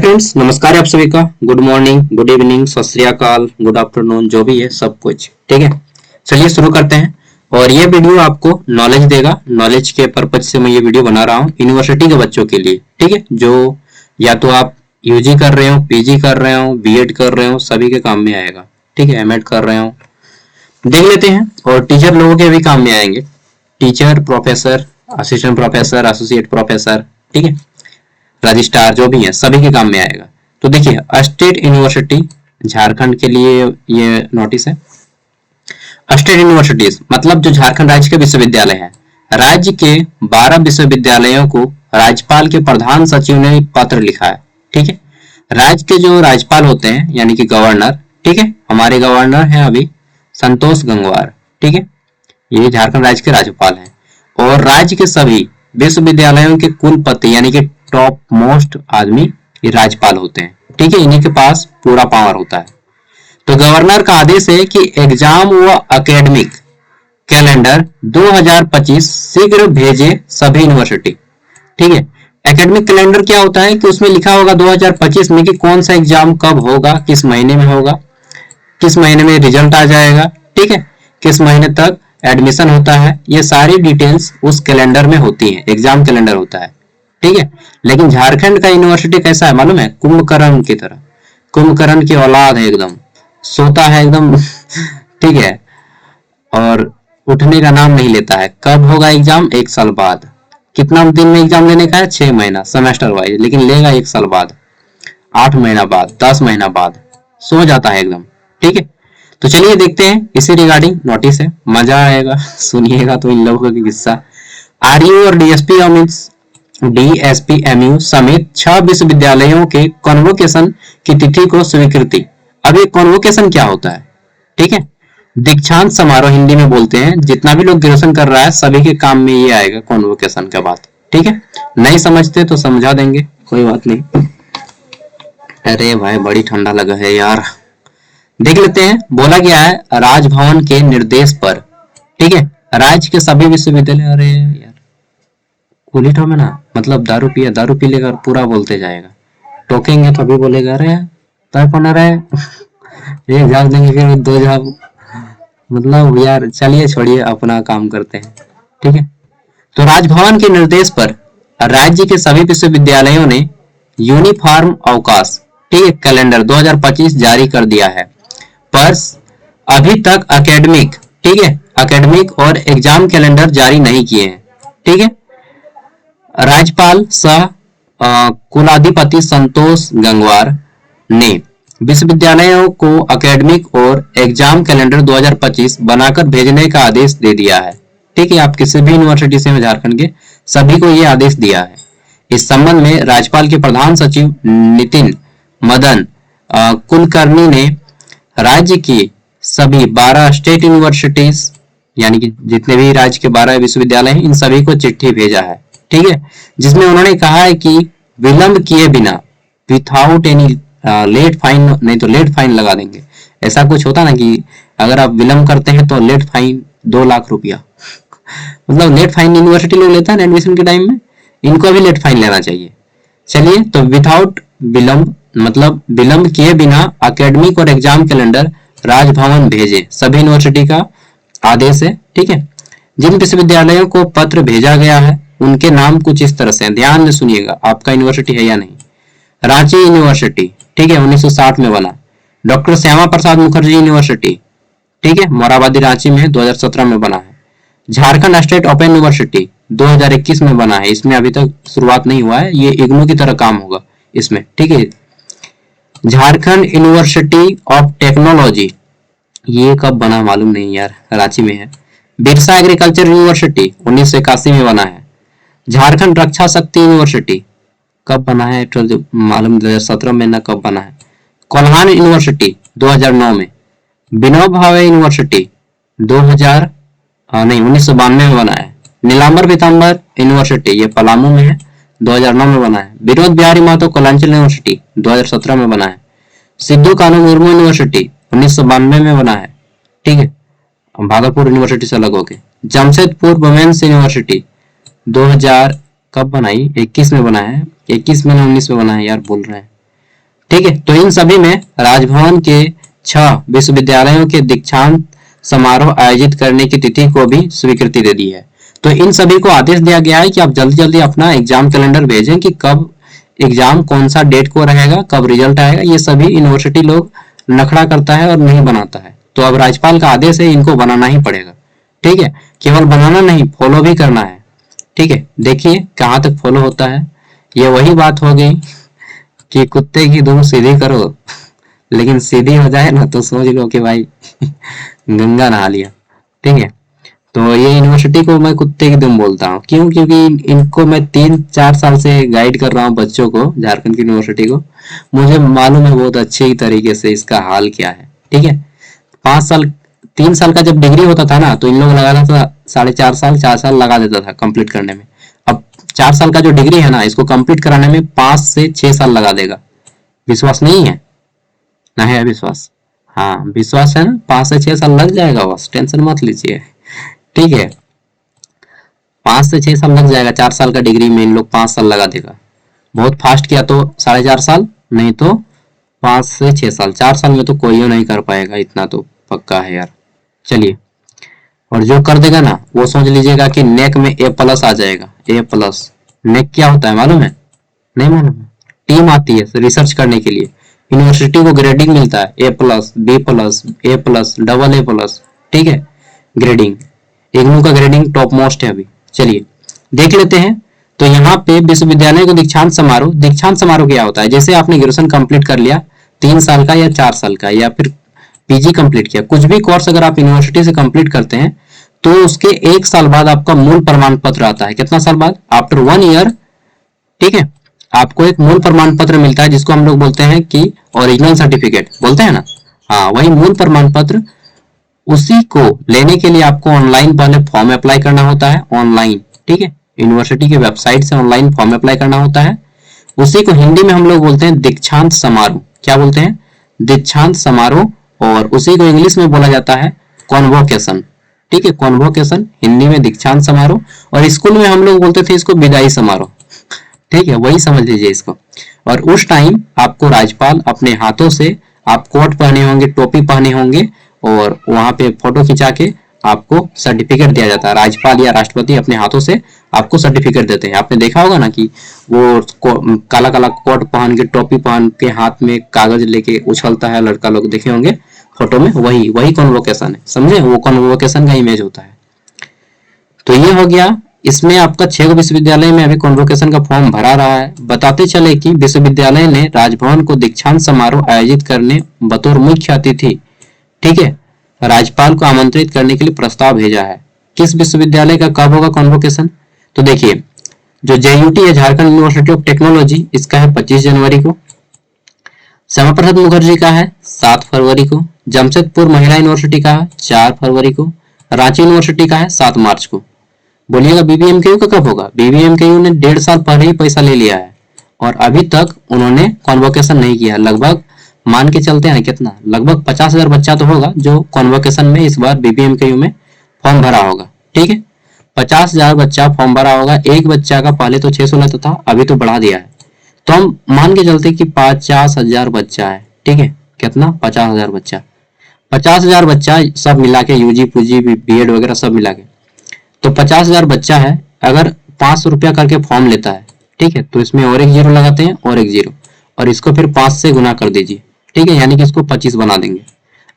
Friends, नमस्कार आप सभी का। गुड मॉर्निंग, गुड इवनिंग, सत श्री अकाल, गुड आफ्टरनून, जो भी है सब कुछ ठीक है। चलिए शुरू करते हैं। और ये वीडियो आपको नॉलेज देगा। नॉलेज के पर्पज से मैं ये वीडियो बना रहा हूँ यूनिवर्सिटी के बच्चों के लिए, ठीक है। जो या तो आप यूजी कर रहे हो, पीजी कर रहे हो, बीएड कर रहे हो, सभी के काम में आएगा, ठीक है। एमएड कर रहे हो, देख लेते हैं। और टीचर लोगों के भी काम में आएंगे। Teacher, professor, assistant professor, associate professor, ठीक है, रजिस्ट्रार, जो भी है सभी के काम में आएगा। तो देखिए, स्टेट यूनिवर्सिटी झारखंड के लिए ये नोटिस है। स्टेट यूनिवर्सिटीज मतलब जो झारखंड राज्य के विश्वविद्यालय है। राज्य के 12 विश्वविद्यालयों को राज्यपाल के प्रधान सचिव ने पत्र लिखा है, ठीक है। राज्य के जो राज्यपाल होते हैं यानी कि गवर्नर, ठीक है, हमारे गवर्नर हैं अभी संतोष गंगवार, ठीक है, ये झारखंड राज्य के राज्यपाल हैं। और राज्य के सभी विश्वविद्यालयों के कुलपति यानी कि टॉप मोस्ट आदमी ये राज्यपाल होते हैं, ठीक है। इन्हीं के पास पूरा पावर होता है। तो गवर्नर का आदेश है कि एग्जाम व एकेडमिक कैलेंडर 2025 शीघ्र भेजे सभी यूनिवर्सिटी, ठीक है। एकेडमिक कैलेंडर क्या होता है कि उसमें लिखा होगा 2025 में कि कौन सा एग्जाम कब होगा, किस महीने में होगा, किस महीने में रिजल्ट आ जाएगा, ठीक है, किस महीने तक एडमिशन होता है। ये सारी डिटेल्स उस कैलेंडर में होती है, एग्जाम कैलेंडर होता है, ठीक है। लेकिन झारखंड का यूनिवर्सिटी कैसा है मालूम है? कुंभकर्ण की तरह, कुंभकर्ण की औलाद है, एकदम सोता है एकदम ठीक है, और उठने का नाम नहीं लेता है। कब होगा एग्जाम? 1 साल बाद। कितना दिन में एग्जाम लेने का है? 6 महीना सेमेस्टर वाइज, लेकिन लेगा 1 साल बाद, 8 महीना बाद, 10 महीना बाद, सो जाता है एकदम, ठीक है। तो चलिए देखते हैं, इसी रिगार्डिंग नोटिस है, मजा आएगा सुनिएगा तो इन लोगों की किस्सा। आरयू और डीएसपीएमयू समेत 6 विश्वविद्यालयों के कॉन्वोकेशन की तिथि को स्वीकृति। अब ये कॉन्वोकेशन क्या होता है? ठीक है, दीक्षांत समारोह हिंदी में बोलते हैं। जितना भी लोग ग्रेजुएशन कर रहा है सभी के काम में ये आएगा कॉन्वोकेशन का बात, ठीक है। नहीं समझते तो समझा देंगे, कोई बात नहीं। अरे भाई बड़ी ठंडा लगा है यार। देख लेते हैं, बोला गया है राजभवन के निर्देश पर, ठीक है, राज्य के सभी विश्वविद्यालय। अरे यार कुलीठो में ना, मतलब दारू पिया, दारू पी लेकर पूरा बोलते जाएगा, टोकेंगे तो अभी बोलेगा अरे तय पना रहे एक झाग देंगे फिर 2 झाग, मतलब यार चलिए छोड़िए, अपना काम करते हैं, ठीक है। तो राजभवन के निर्देश पर राज्य के सभी विश्वविद्यालयों ने यूनिफॉर्म अवकाश, ठीक है, कैलेंडर 2025 जारी कर दिया है। पर अभी तक एकेडमिक, ठीक है, एकेडमिक और एग्जाम कैलेंडर जारी नहीं किए हैं, ठीक है। राज्यपाल सह कुलाधिपति संतोष गंगवार ने विश्वविद्यालयों को एकेडमिक और एग्जाम कैलेंडर 2025 बनाकर भेजने का आदेश दे दिया है, ठीक है। आप किसी भी यूनिवर्सिटी से झारखंड के सभी को यह आदेश दिया है। इस संबंध में राज्यपाल के प्रधान सचिव नितिन मदन कुलकर्णी ने राज्य की सभी 12 स्टेट यूनिवर्सिटीज यानी कि जितने भी राज्य के 12 विश्वविद्यालय हैं, इन सभी को चिट्ठी भेजा है, ठीक है, जिसमें उन्होंने कहा है कि विलंब किए बिना, विथआउट एनी लेट फाइन, नहीं तो लेट फाइन लगा देंगे। ऐसा कुछ होता ना कि अगर आप विलंब करते हैं तो लेट फाइन 2 लाख रुपया मतलब लेट फाइन यूनिवर्सिटी लोग लेता है ना एडमिशन के टाइम में, इनको भी लेट फाइन लेना चाहिए। चलिए, तो विथआउट विलंब मतलब विलंब किए बिना एकेडमिक और एग्जाम कैलेंडर राजभवन भेजे, सभी यूनिवर्सिटी का आदेश है, ठीक है। जिन विश्वविद्यालयों को पत्र भेजा गया है उनके नाम कुछ इस तरह से, ध्यान से सुनिएगा, आपका यूनिवर्सिटी है या नहीं। रांची यूनिवर्सिटी, ठीक है, 1960 में बना। डॉक्टर श्यामा प्रसाद मुखर्जी यूनिवर्सिटी, ठीक है, मोराबादी रांची में 2017 में बना है। झारखंड स्टेट ओपन यूनिवर्सिटी 2021 में बना है, इसमें अभी तक शुरुआत नहीं हुआ है, ये इग्नू की तरह काम होगा इसमें, ठीक है। झारखंड यूनिवर्सिटी ऑफ टेक्नोलॉजी, ये कब बना मालूम नहीं यार, रांची में है। बिरसा एग्रीकल्चर यूनिवर्सिटी 1981 में बना है। झारखंड रक्षा शक्ति यूनिवर्सिटी कब बना है मालूम, 2017 में ना कब बना है। कोल्हान यूनिवर्सिटी 2009 में। विनोबा भावे यूनिवर्सिटी 1992 में बना है। नीलांबर पीताम्बर यूनिवर्सिटी, ये पलामू में है, 2009 में बना है। विनोद बिहारी महतो कोलांचल यूनिवर्सिटी 2017 में बना है। सिद्धू कानू मुर्मू यूनिवर्सिटी 1992 में बना है, ठीक है, भागलपुर यूनिवर्सिटी से अलग होके। जमशेदपुर वुमेन्स यूनिवर्सिटी 2000 कब बनाई? 21 में बना है, 21 में 19 में बना है यार, बोल रहे हैं ठीक है, तो इन सभी में राजभवन के 6 विश्वविद्यालयों के दीक्षांत समारोह आयोजित करने की तिथि को भी स्वीकृति दे दी है। तो इन सभी को आदेश दिया गया है कि आप जल्दी जल्दी अपना एग्जाम कैलेंडर भेजें कि कब एग्जाम कौन सा डेट को रहेगा, कब रिजल्ट आएगा। ये सभी यूनिवर्सिटी लोग नखड़ा करता है और नहीं बनाता है, तो अब राज्यपाल का आदेश है, इनको बनाना ही पड़ेगा। ठीक है, केवल बनाना नहीं, फॉलो भी करना है। ठीक है, देखिए कहाँ तक फॉलो होता है। ये वही बात हो गई कि कुत्ते की दुम सीधी करो, लेकिन सीधी हो जाए ना तो समझ लो कि भाई गंगा नहा लिया। ठीक है, तो ये यूनिवर्सिटी को मैं कुत्ते की दुम बोलता हूँ। क्यों? क्योंकि इनको मैं 3-4 साल से गाइड कर रहा हूँ बच्चों को, झारखंड की यूनिवर्सिटी को। मुझे मालूम है बहुत अच्छे तरीके से इसका हाल क्या है। ठीक है, 5 साल 3 साल का जब डिग्री होता था ना, तो इन लोग लगाता था 4.5 साल, 4 साल लगा देता था कंप्लीट करने में। अब 4 साल का जो डिग्री है ना, इसको कंप्लीट कराने में 5 से 6 साल लगा देगा। विश्वास नहीं है? ना है विश्वास? हाँ विश्वास है ना, 5 से 6 साल लग जाएगा, बस टेंशन मत लीजिए। ठीक है, 5 से 6 साल लग जाएगा। 4 साल का डिग्री में इन लोग 5 साल लगा देगा। बहुत फास्ट किया तो 4.5 साल, नहीं तो 5 से 6 साल। 4 साल में तो कोई नहीं कर पाएगा, इतना तो पक्का है यार। चलिए, और जो कर देगा ना वो समझ लीजिएगा कि नेक में A+ आ जाएगा। A+। नेक क्या होता है मालूम है? नहीं मालूम है? टीम आती है रिसर्च करने के लिए, यूनिवर्सिटी को ग्रेडिंग मिलता है A+, B+, A+, AA+। ठीक है, ग्रेडिंग, इग्नू का ग्रेडिंग टॉप मोस्ट है अभी। चलिए देख लेते हैं। तो यहाँ पे विश्वविद्यालय को दीक्षांत समारोह क्या होता है? जैसे आपने ग्रेजुएशन कंप्लीट कर लिया, 3 साल का या 4 साल का, या फिर पीजी कंप्लीट किया, कुछ भी कोर्स अगर आप यूनिवर्सिटी से कंप्लीट करते हैं तो उसके 1 साल बाद आपका मूल प्रमाण पत्र आता है। कितना साल बाद? After 1 year. ठीक है, आपको एक मूल प्रमाण पत्र मिलता है जिसको हम लोग बोलते हैं कि ओरिजिनल सर्टिफिकेट बोलते हैं ना। हाँ, वही मूल प्रमाण पत्र। उसी को लेने के लिए आपको ऑनलाइन पहले फॉर्म अप्लाई करना होता है, ऑनलाइन। ठीक है, यूनिवर्सिटी की वेबसाइट से ऑनलाइन फॉर्म अप्लाई करना होता है। उसी को हिंदी में हम लोग बोलते हैं दीक्षांत समारोह। क्या बोलते हैं? दीक्षांत समारोह। और उसी को इंग्लिश में बोला जाता है कॉन्वोकेशन। ठीक है, कॉन्वोकेशन, हिंदी में दीक्षांत समारोह। और स्कूल में हम लोग बोलते थे इसको विदाई समारोह। ठीक है, वही समझ लीजिए इसको। और उस टाइम आपको राज्यपाल अपने हाथों से, आप कोट पहने होंगे, टोपी पहने होंगे, और वहां पे फोटो खिंचा के आपको सर्टिफिकेट दिया जाता है। राज्यपाल या राष्ट्रपति अपने हाथों से आपको सर्टिफिकेट देते हैं। आपने देखा होगा ना कि वो काला काला कोट पहन के, टोपी पहन के, हाथ में कागज लेके उछलता है लड़का लोग, देखे होंगे फोटो में। वही वही कॉन्वोकेशन है, समझे? वो कॉन्वोकेशन का इमेज होता है। तो ये हो गया। इसमें आपका 6 विश्वविद्यालय में अभी कॉन्वोकेशन का फॉर्म भरा रहा है। बताते चले कि विश्वविद्यालय ने राजभवन को दीक्षांत समारोह आयोजित करने बतौर मुख्य अतिथि, ठीक है, राज्यपाल को आमंत्रित करने के लिए प्रस्ताव भेजा है। किस विश्वविद्यालय का कब होगा कॉन्वोकेशन? तो देखिए, जो JUT है, झारखंड यूनिवर्सिटी ऑफ टेक्नोलॉजी, इसका है 25 जनवरी को। श्यामा प्रसाद मुखर्जी का है 7 फरवरी को। जमशेदपुर महिला यूनिवर्सिटी का है 4 फरवरी को। रांची यूनिवर्सिटी का है 7 मार्च को। बोलिएगा BBMKU का कब होगा? BBMKU ने 1.5 साल पहले ही पैसा ले लिया है और अभी तक उन्होंने कॉन्वोकेशन नहीं किया। लगभग मान के चलते हैं कितना, लगभग 50,000 बच्चा तो होगा जो कॉन्वोकेशन में इस बार BBMKU में फॉर्म भरा होगा। ठीक है, 50,000 बच्चा फॉर्म भरा होगा। एक बच्चा का पहले तो 600 लेता था, अभी तो बढ़ा दिया है। तो हम मान के चलते कि 50,000 बच्चा है। ठीक है, कितना? 50,000 बच्चा। 50,000 बच्चा सब मिला के, यूजी पूजी BEd वगैरह सब मिला के, तो 50,000 बच्चा है। अगर 500 रुपया करके फॉर्म लेता है, ठीक है, तो इसमें और एक जीरो लगाते हैं, और एक जीरो, और इसको फिर 5 से गुना कर दीजिए। ठीक है, यानी कि इसको 25 बना देंगे।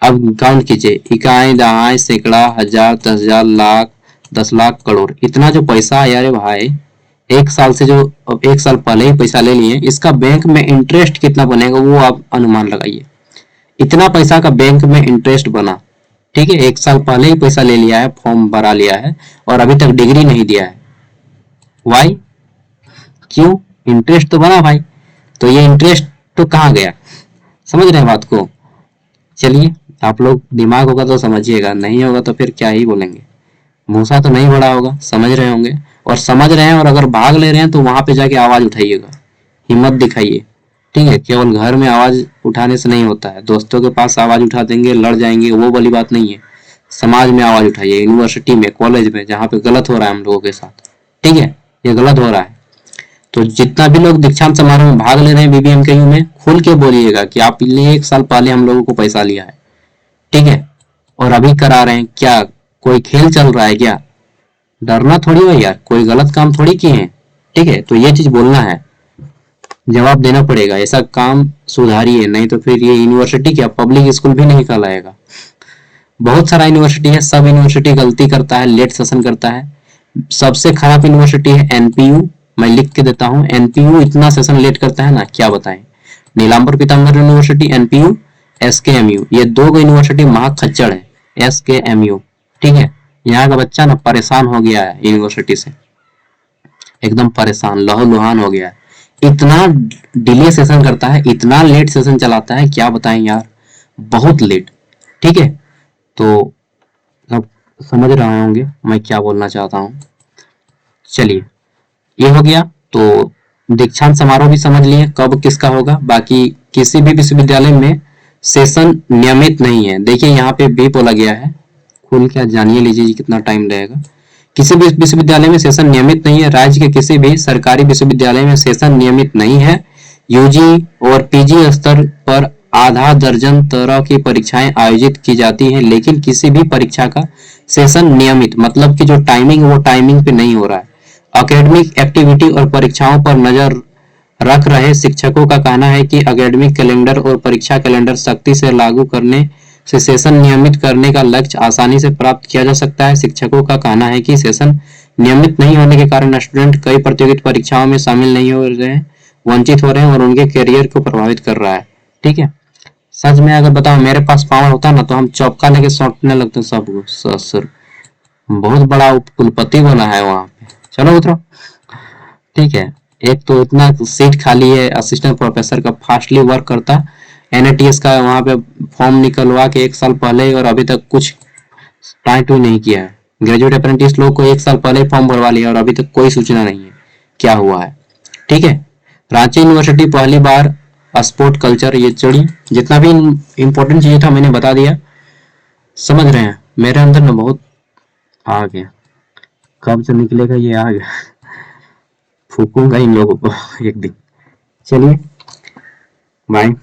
अब काउंट कीजिए, इकाई, दहाई, सैकड़ा, हजार, 10,000, लाख, 10 लाख, करोड़। इतना जो पैसा है यार भाई, एक साल से, जो एक साल पहले ही पैसा ले लिए, इसका बैंक में इंटरेस्ट कितना बनेगा वो आप अनुमान लगाइए। इतना पैसा का बैंक में इंटरेस्ट बना। ठीक है, एक साल पहले ही पैसा ले लिया है, फॉर्म भरा लिया है, और अभी तक डिग्री नहीं दिया है। वाई? क्यों? इंटरेस्ट तो बना भाई। तो ये इंटरेस्ट तो कहाँ गया? समझ रहे हैं बात को? चलिए, आप लोग दिमाग होगा तो समझिएगा, नहीं होगा तो फिर क्या ही बोलेंगे। मूसा तो नहीं बड़ा होगा, समझ रहे होंगे। और समझ रहे हैं और अगर भाग ले रहे हैं तो वहां पे जाके आवाज उठाइएगा, हिम्मत दिखाइए। ठीक है, केवल घर में आवाज उठाने से नहीं होता है, दोस्तों के पास आवाज उठा देंगे, लड़ जाएंगे, वो वाली बात नहीं है। समाज में आवाज उठाइए, यूनिवर्सिटी में, कॉलेज में, जहाँ पे गलत हो रहा है हम लोगों के साथ। ठीक है, ये गलत हो रहा है। तो जितना भी लोग दीक्षांत समारोह में भाग ले रहे हैं बीबीएमकेयू में, खुल के बोलिएगा कि आपने 1 साल पहले हम लोगों को पैसा लिया है, ठीक है, और अभी करा रहे हैं। क्या कोई खेल चल रहा है क्या? डरना थोड़ी है यार, कोई गलत काम थोड़ी किए हैं, ठीक है। तो ये चीज बोलना है, जवाब देना पड़ेगा, ऐसा काम सुधारिए, नहीं तो फिर ये यूनिवर्सिटी क्या पब्लिक स्कूल भी नहीं कहलाएगा। बहुत सारा यूनिवर्सिटी है, सब यूनिवर्सिटी गलती करता है, लेट सेशन करता है। सबसे खराब यूनिवर्सिटी है एनपीयू, मैं लिख के देता हूँ, एनपीयू इतना सेशन लेट करता है ना, क्या बताएं। नीलांबर पीताम्बर यूनिवर्सिटी, एनपीयू, एसकेएमयू, ये दो यूनिवर्सिटी महा खच्चड़ है। एसकेएमयू, ठीक है, यहाँ का बच्चा ना परेशान हो गया है यूनिवर्सिटी से, एकदम परेशान लहूलुहान हो गया है। इतना डिले सेशन करता है, इतना लेट सेशन चलाता है, क्या बताएं यार, बहुत लेट, ठीक है। तो अब समझ रहे होंगे मैं क्या बोलना चाहता हूँ। चलिए, ये हो गया। तो दीक्षांत समारोह भी समझ लिए कब किसका होगा। बाकी किसी भी विश्वविद्यालय में सेशन नियमित नहीं है, देखिए यहाँ पे भी बोला गया है, खुल क्या जानिए लीजिए कितना टाइम लगेगा। किसी भी विश्वविद्यालय में सेशन नियमित नहीं है। राज्य के किसी भी सरकारी विश्वविद्यालय में सेशन नियमित नहीं है। यूजी और पीजी स्तर पर आधा दर्जन तरह की परीक्षाएं आयोजित की जाती हैं, लेकिन किसी भी परीक्षा का सेशन नियमित मतलब कि जो टाइमिंग वो टाइमिंग पे नहीं हो रहा है। एकेडमिक एक्टिविटी और परीक्षाओं पर नजर रख रहे शिक्षकों का कहना है कि एकेडमिक कैलेंडर और परीक्षा कैलेंडर सख्ती से लागू करने से सेशन नियमित करने का लक्ष्य आसानी से प्राप्त किया जा सकता है। शिक्षकों का कहना है कि सेशन नियमित नहीं होने के कारण स्टूडेंट कई प्रतियोगिता परीक्षाओं में शामिल नहीं हो रहे हैं, वंचित हो रहे हैं और उनके करियर को प्रभावित कर रहा है, ठीक है। सच में अगर बताओ मेरे पास पावर होता ना तो हम चौका लेके सौंपने लगते सबको। ससुर बहुत बड़ा कुलपति बना है वहां पे। चलो उतरो, ठीक है। एक तो इतना सीट खाली है, असिस्टेंट प्रोफेसर का फास्टली वर्क करता, एनएटीएस का वहां पे फॉर्म निकलवा के 1 साल पहले और अभी तक कुछ टाइट भी नहीं किया है। ग्रेजुएट अप्रेंटिस लोग को 1 साल पहले फॉर्म भरवा लिया और अभी तक कोई सूचना नहीं है क्या हुआ है, ठीक है। रांची यूनिवर्सिटी पहली बार स्पोर्ट कल्चर, ये चढ़ी जितना भी इम्पोर्टेंट चीज था मैंने बता दिया, समझ रहे हैं। मेरे अंदर में बहुत आ गया, कब से निकलेगा ये आ गया, फूकूंगा इन लोगों को एक दिन। चलिए बाय।